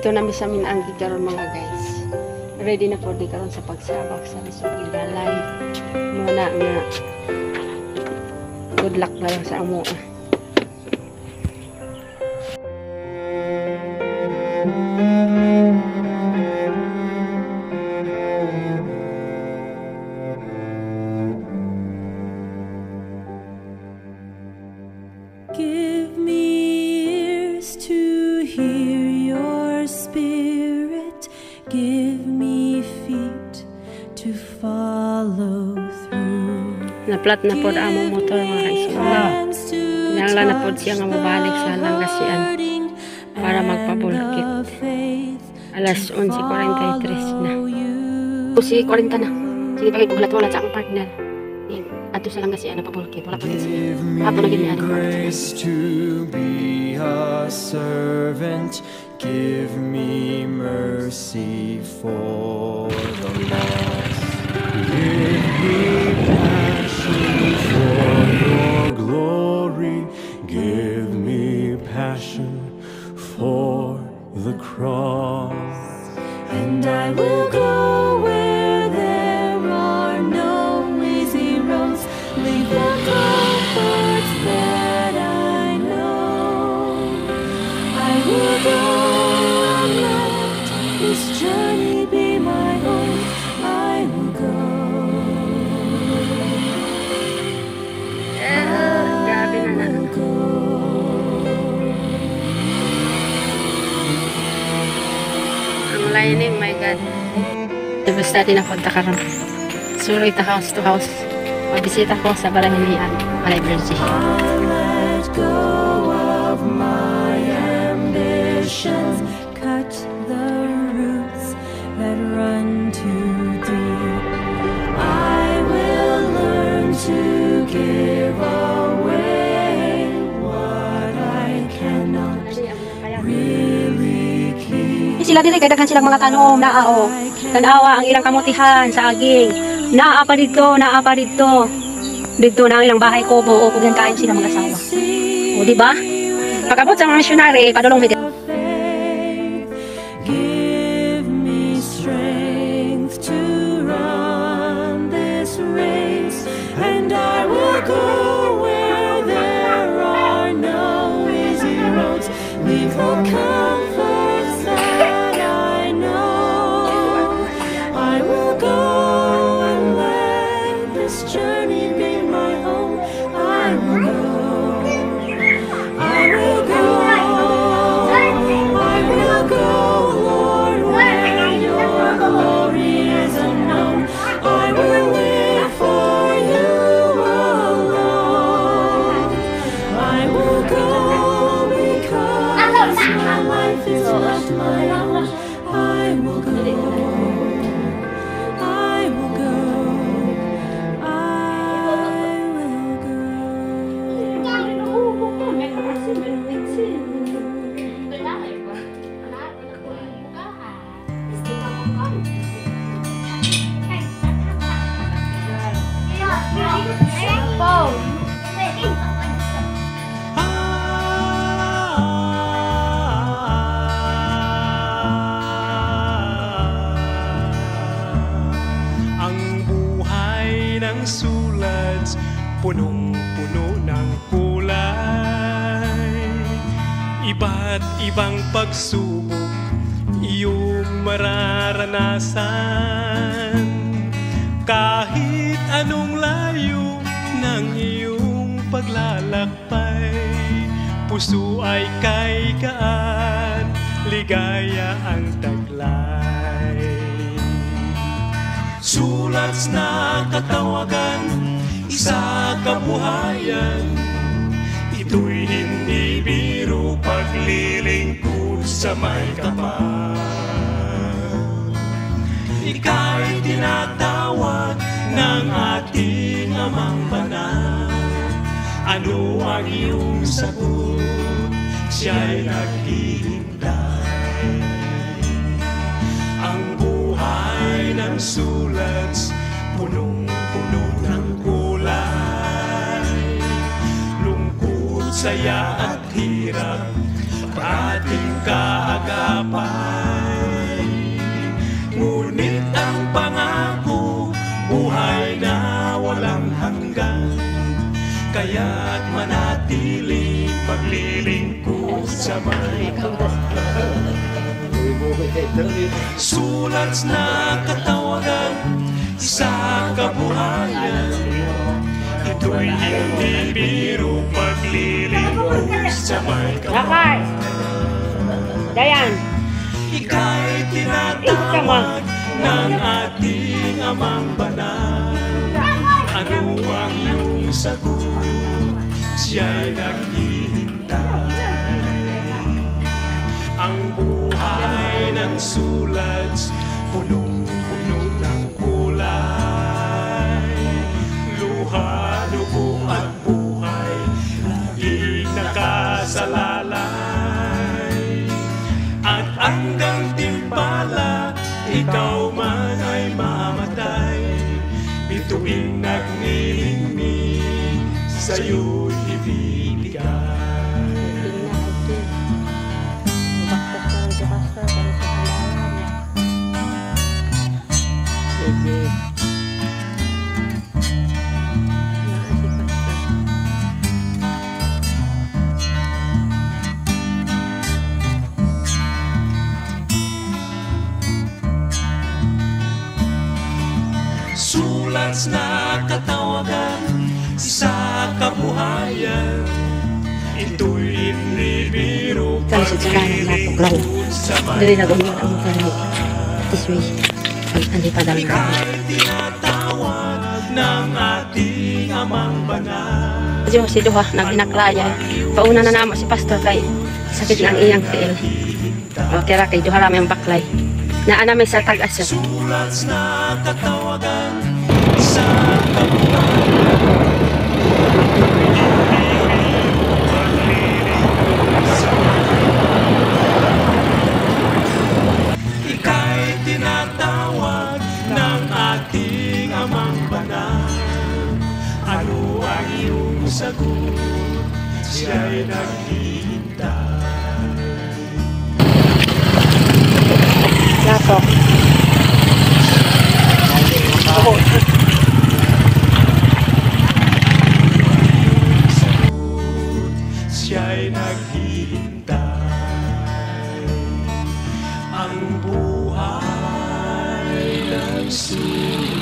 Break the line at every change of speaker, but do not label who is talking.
Ito na mi sa amin ang gikaron mga guys. Ready na po di karon sa pagsabak sa lisod ilalay. Muna nga good luck na lang sa amo.
Give me ears to hear your spirit. Give me feet to follow through.
Naplat na po ang motor mga kaisula. Pinanglan na po siya nga mabalik sa Langgasian para magpabulkit. Alas 11:43 na. Sige, 40 na. Sige, pakipaglat-walat sa ang partner. Ato sa Langgasian na pabulkit. Wala pa din siya. Hapon na ganyan.
Grace to be a servant. Give me mercy for the lost. Give me passion for your glory. Give me passion for the cross.
And I will go where there are no easy roads. Leave the comforts that I know. I will go and let this journey be my own. I will go.
Grabe na na. Ang lining, my God. Tapos natin na punta karon. Suroy ta house to house. Mabisita ko sa Barangay Liberty.
I'll let go of my ambitions. Cut the roots that run too deep. I will learn to give away what I cannot really keep.
Sila dili kay daghan silang mga tanom naa o. Tanawa ang ilang kamutihan sa aging. Naa pa dito, naa pa dito. Dito na ang ilang bahay ko buo kung yan kain sila mga asawa. O di ba? Pagabot sa mga missionary, padulong may
Give me strength to run this race, and I will go where there are no easy roads. Leave the comforts that I know. I will go and let this journey be my own. I will go. I will go. I will go, Lord, where your glory is unknown. I will live for you alone. I will go because my life is not my own. I will go. I will go. I will go.
Ang buhay ng sulat, punong-puno ng kulay. Iba't ibang pagsubok iyong mararanasan. Kahit anong layo ng iyong paglalakbay, puso ay kay gaan, ligaya ang taglay. Sulat na katawagan, isa kabuhayan. Ito'y hindi biro, paglilingkod sa may kapal. Ika'y tinatawag ng ating Amang Banal. Ano ang iyong sagot? Siya'y naghihintay. Ang buhay ng sulat, punong-puno ng kulay. Lungkot, saya at hirap, parating kaagapay. Ngunit ang pangako, buhay na walang hanggan. Kaya't manatiling paglilingkod sa may kapal. Sulat na katawagan sa kabuhayan, ito'y hindi biro, paglilingkod sa may kapal.
Lakay! Dayan!
Ika'y tinatawag ng ating Amang Banal. Ano ang iyong sagot? Siya'y naghihintay. Ang buhay ng sulat, punong-puno ng kulay. Luha, dugo at buhay, laging nakasalalay. At ang gantimpala, ikaw man ay mamatay. Bituing nagniningning, sa'yo'y ibibigay. Sulat na katawagan sa kabuhayan, ito'y hindi biro,
Kaya sa tsakanan na tuklaw.
sa
Dili na gumawa ang mga this way. Hindi pa dami na.
Ika'y tinatawag ng ating Amang Banal.
Diyo si Duha, naginaklaya. Pauna na namo si Pastor kay sakit ng iyang tiil. O tira kay Duha rami ang baklay. Naana may sa tag-asa.
Sulat na katawagan sa kabuhayan, ika'y tinatawag ng ating Amang Banal. Ano ang iyong sagot? Siya'y naghihintay.
Lato.
Siya'y naghihintay. Ang buhay ng sulat.